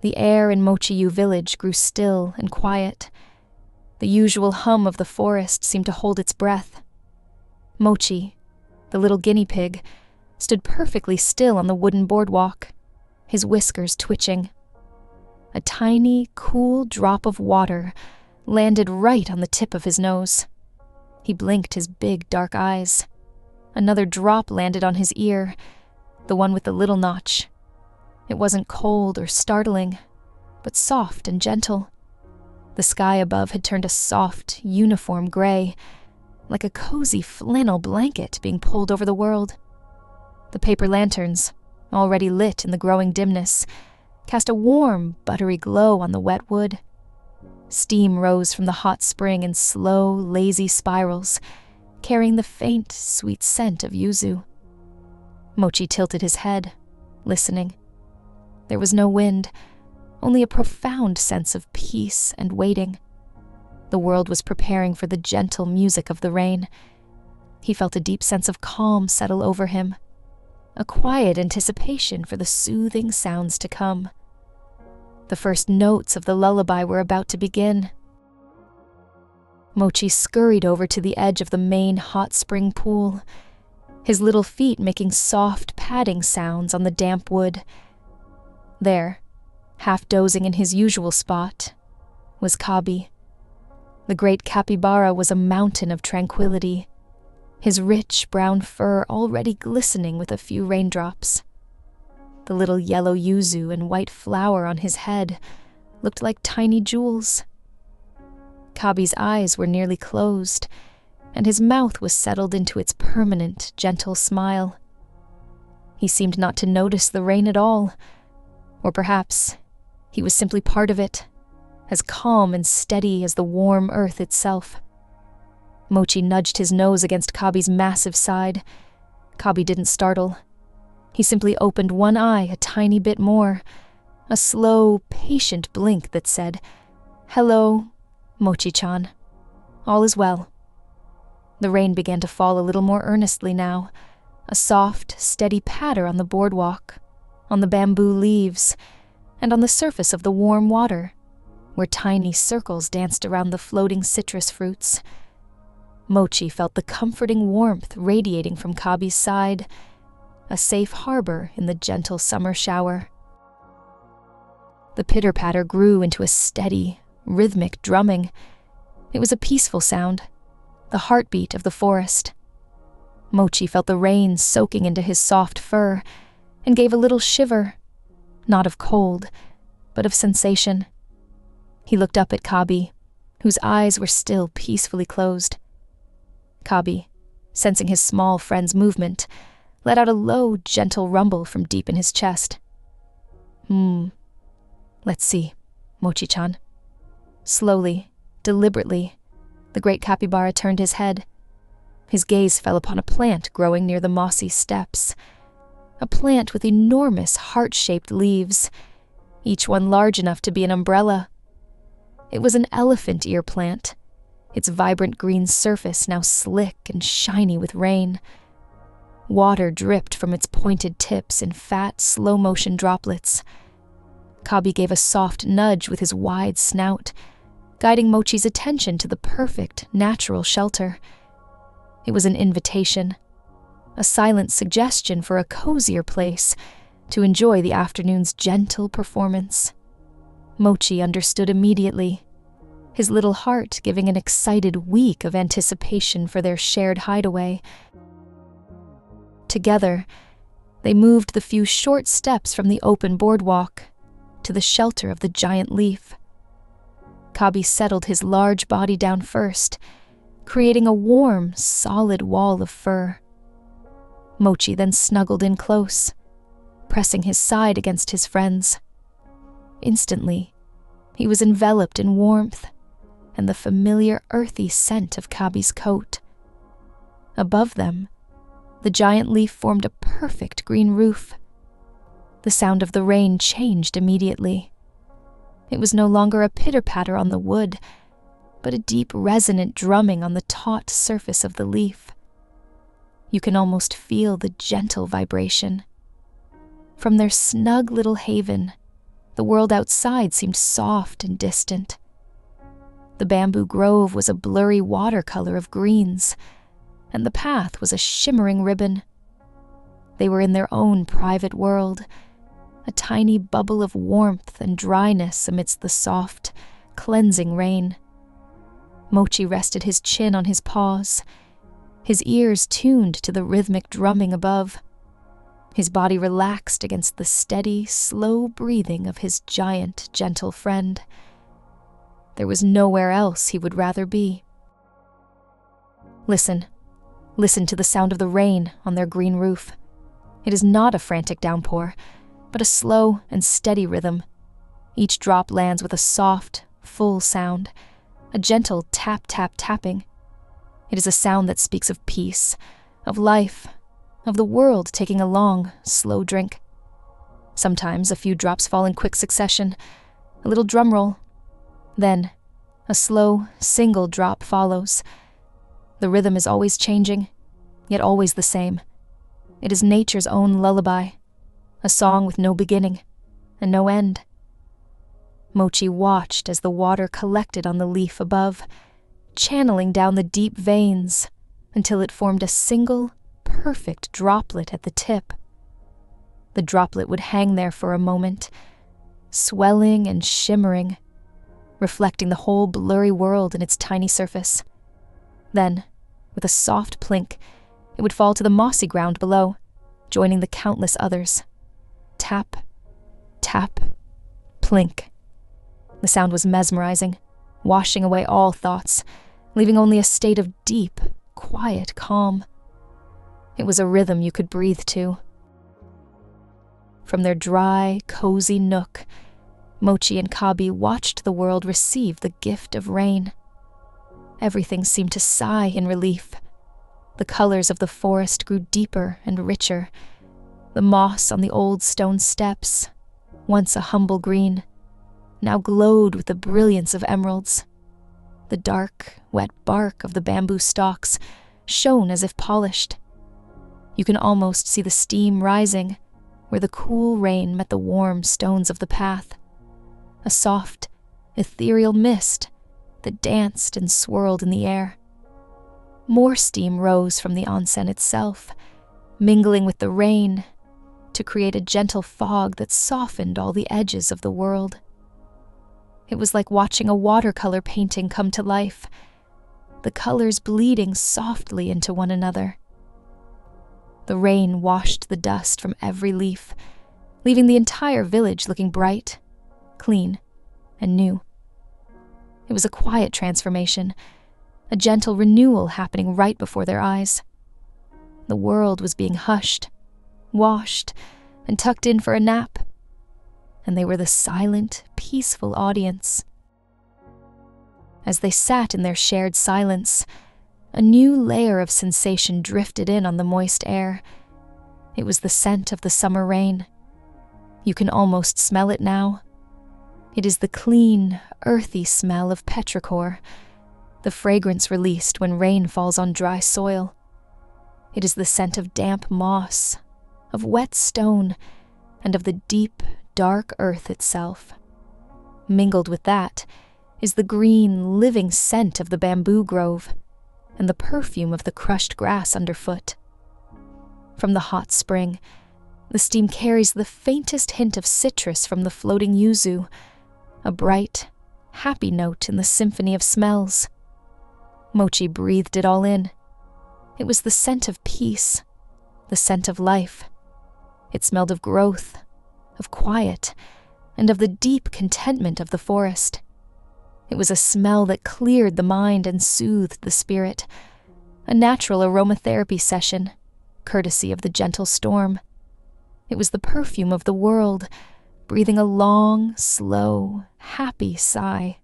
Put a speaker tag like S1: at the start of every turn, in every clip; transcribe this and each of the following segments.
S1: The air in Mochi-yu village grew still and quiet. The usual hum of the forest seemed to hold its breath. Mochi, the little guinea pig, stood perfectly still on the wooden boardwalk, his whiskers twitching. A tiny, cool drop of water landed right on the tip of his nose. He blinked his big, dark eyes. Another drop landed on his ear, the one with the little notch. It wasn't cold or startling, but soft and gentle. The sky above had turned a soft, uniform gray, like a cozy flannel blanket being pulled over the world. The paper lanterns, already lit in the growing dimness, cast a warm, buttery glow on the wet wood. Steam rose from the hot spring in slow, lazy spirals, carrying the faint, sweet scent of yuzu. Mochi tilted his head, listening. There was no wind, only a profound sense of peace and waiting. The world was preparing for the gentle music of the rain. He felt a deep sense of calm settle over him, a quiet anticipation for the soothing sounds to come. The first notes of the lullaby were about to begin. Mochi scurried over to the edge of the main hot spring pool, his little feet making soft padding sounds on the damp wood. There, half dozing in his usual spot, was Kabi. The great capybara was a mountain of tranquility, his rich brown fur already glistening with a few raindrops. The little yellow yuzu and white flower on his head looked like tiny jewels. Kabi's eyes were nearly closed, and his mouth was settled into its permanent, gentle smile. He seemed not to notice the rain at all, or perhaps he was simply part of it, as calm and steady as the warm earth itself. Mochi nudged his nose against Kabi's massive side. Kabi didn't startle. He simply opened one eye a tiny bit more, a slow, patient blink that said, "Hello, Mochi-chan. All is well." The rain began to fall a little more earnestly now, a soft, steady patter on the boardwalk, on the bamboo leaves, and on the surface of the warm water, where tiny circles danced around the floating citrus fruits. Mochi felt the comforting warmth radiating from Kabi's side, a safe harbor in the gentle summer shower. The pitter-patter grew into a steady, rhythmic drumming. It was a peaceful sound, the heartbeat of the forest. Mochi felt the rain soaking into his soft fur and gave a little shiver, not of cold, but of sensation. He looked up at Kabi, whose eyes were still peacefully closed. Kabi, sensing his small friend's movement, let out a low, gentle rumble from deep in his chest. Let's see, Mochi-chan." Slowly, deliberately, the great capybara turned his head. His gaze fell upon a plant growing near the mossy steps, a plant with enormous heart-shaped leaves, each one large enough to be an umbrella. It was an elephant ear plant, its vibrant green surface now slick and shiny with rain. Water dripped from its pointed tips in fat, slow-motion droplets. Kabi gave a soft nudge with his wide snout, guiding Mochi's attention to the perfect, natural shelter. It was an invitation, a silent suggestion for a cozier place to enjoy the afternoon's gentle performance. Mochi understood immediately, his little heart giving an excited week of anticipation for their shared hideaway. Together, they moved the few short steps from the open boardwalk to the shelter of the giant leaf. Kabi settled his large body down first, creating a warm, solid wall of fur. Mochi then snuggled in close, pressing his side against his friend's. Instantly, he was enveloped in warmth and the familiar earthy scent of Kabi's coat. Above them, the giant leaf formed a perfect green roof. The sound of the rain changed immediately. It was no longer a pitter-patter on the wood, but a deep resonant drumming on the taut surface of the leaf. You can almost feel the gentle vibration. From their snug little haven, The world outside seemed soft and distant. The bamboo grove was a blurry watercolor of greens, and the path was a shimmering ribbon. They were in their own private world, a tiny bubble of warmth and dryness amidst the soft, cleansing rain. Mochi rested his chin on his paws, his ears tuned to the rhythmic drumming above. His body relaxed against the steady, slow breathing of his giant, gentle friend. There was nowhere else he would rather be. Listen to the sound of the rain on their green roof. It is not a frantic downpour, but a slow and steady rhythm. Each drop lands with a soft, full sound, a gentle tap-tap-tapping. It is a sound that speaks of peace, of life, of the world taking a long, slow drink. Sometimes a few drops fall in quick succession, a little drum roll. Then, a slow, single drop follows. The rhythm is always changing, yet always the same. It is nature's own lullaby, a song with no beginning and no end. Mochi watched as the water collected on the leaf above, channeling down the deep veins until it formed a single, perfect droplet at the tip. The droplet would hang there for a moment, swelling and shimmering, reflecting the whole blurry world in its tiny surface. Then, with a soft plink, it would fall to the mossy ground below, joining the countless others. Tap, tap, plink. The sound was mesmerizing, washing away all thoughts, leaving only a state of deep, quiet calm. It was a rhythm you could breathe to. From their dry, cozy nook, Mochi and Kabi watched the world receive the gift of rain. Everything seemed to sigh in relief. The colors of the forest grew deeper and richer. The moss on the old stone steps, once a humble green, now glowed with the brilliance of emeralds. The dark, wet bark of the bamboo stalks shone as if polished. You can almost see the steam rising where the cool rain met the warm stones of the path. A soft, ethereal mist that danced and swirled in the air. More steam rose from the onsen itself, mingling with the rain to create a gentle fog that softened all the edges of the world. It was like watching a watercolor painting come to life, the colors bleeding softly into one another. The rain washed the dust from every leaf, leaving the entire village looking bright, clean, and new. It was a quiet transformation, a gentle renewal happening right before their eyes. The world was being hushed, washed, and tucked in for a nap, and they were the silent, peaceful audience. As they sat in their shared silence, a new layer of sensation drifted in on the moist air. It was the scent of the summer rain. You can almost smell it now. It is the clean, earthy smell of petrichor, the fragrance released when rain falls on dry soil. It is the scent of damp moss, of wet stone, and of the deep, dark earth itself. Mingled with that is the green, living scent of the bamboo grove and the perfume of the crushed grass underfoot. From the hot spring, the steam carries the faintest hint of citrus from the floating yuzu, a bright, happy note in the symphony of smells. Mochi breathed it all in. It was the scent of peace, the scent of life. It smelled of growth, of quiet, and of the deep contentment of the forest. It was a smell that cleared the mind and soothed the spirit, a natural aromatherapy session, courtesy of the gentle storm. It was the perfume of the world, breathing a long, slow, happy sigh.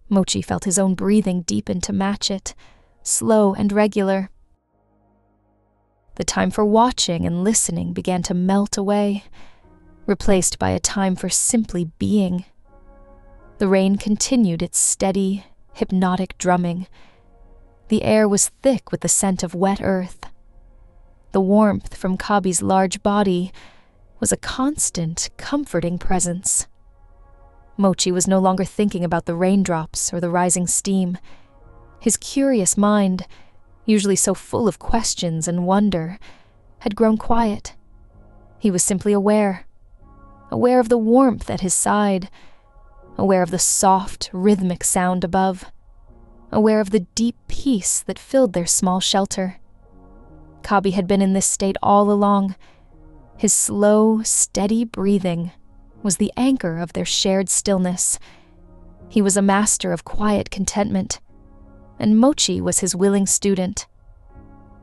S1: Mochi felt his own breathing deepen to match it, slow and regular. The time for watching and listening began to melt away, replaced by a time for simply being. The rain continued its steady, hypnotic drumming. The air was thick with the scent of wet earth. The warmth from Kabi's large body was a constant, comforting presence, Mochi was no longer thinking about the raindrops or the rising steam. His curious mind, usually so full of questions and wonder, had grown quiet. He was simply aware of the warmth at his side, aware of the soft, rhythmic sound above, aware of the deep peace that filled their small shelter. Kabi had been in this state all along. His slow, steady breathing was the anchor of their shared stillness. He was a master of quiet contentment, and Mochi was his willing student.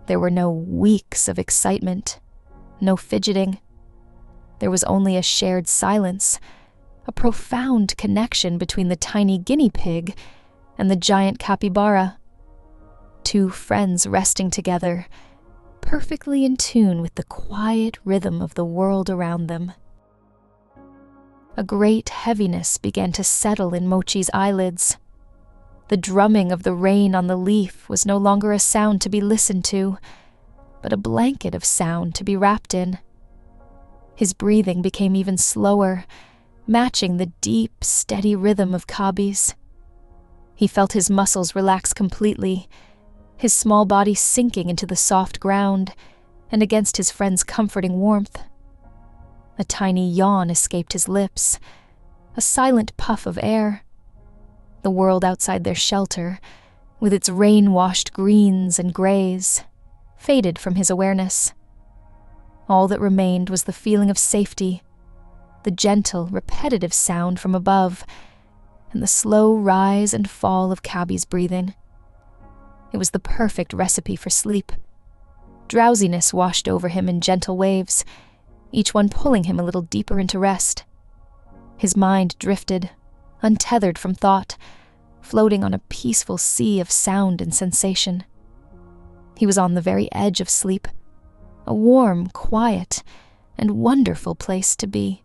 S1: There were no weeks of excitement, no fidgeting. There was only a shared silence, a profound connection between the tiny guinea pig and the giant capybara. Two friends resting together, perfectly in tune with the quiet rhythm of the world around them. A great heaviness began to settle in Mochi's eyelids. The drumming of the rain on the leaf was no longer a sound to be listened to, but a blanket of sound to be wrapped in. His breathing became even slower, matching the deep, steady rhythm of Kabi's. He felt his muscles relax completely, his small body sinking into the soft ground and against his friend's comforting warmth. A tiny yawn escaped his lips, a silent puff of air. The world outside their shelter, with its rain-washed greens and grays, faded from his awareness. All that remained was the feeling of safety, the gentle, repetitive sound from above, and the slow rise and fall of Kabi's breathing. It was the perfect recipe for sleep. Drowsiness washed over him in gentle waves, each one pulling him a little deeper into rest. His mind drifted, untethered from thought, floating on a peaceful sea of sound and sensation. He was on the very edge of sleep, a warm, quiet, and wonderful place to be.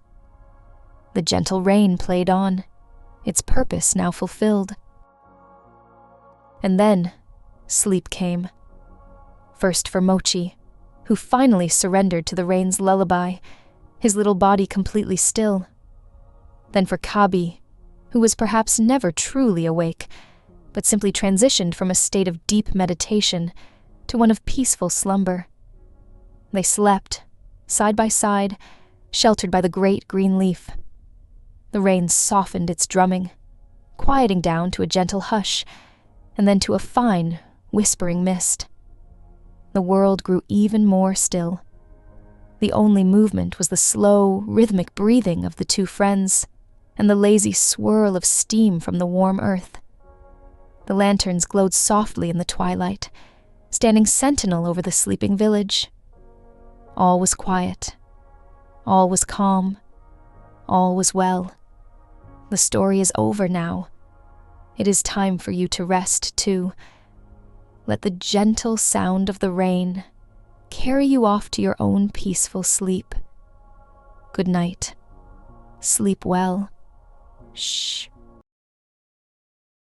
S1: The gentle rain played on, its purpose now fulfilled. And then, sleep came. First for Mochi, who finally surrendered to the rain's lullaby, his little body completely still. Then for Kabi, who was perhaps never truly awake, but simply transitioned from a state of deep meditation to one of peaceful slumber. They slept, side by side, sheltered by the great green leaf. The rain softened its drumming, quieting down to a gentle hush, and then to a fine, whispering mist. The world grew even more still. The only movement was the slow, rhythmic breathing of the two friends, and the lazy swirl of steam from the warm earth. The lanterns glowed softly in the twilight, standing sentinel over the sleeping village. All was quiet. All was calm. All was well. The story is over now. It is time for you to rest, too. Let the gentle sound of the rain carry you off to your own peaceful sleep. Good night. Sleep well. Shh.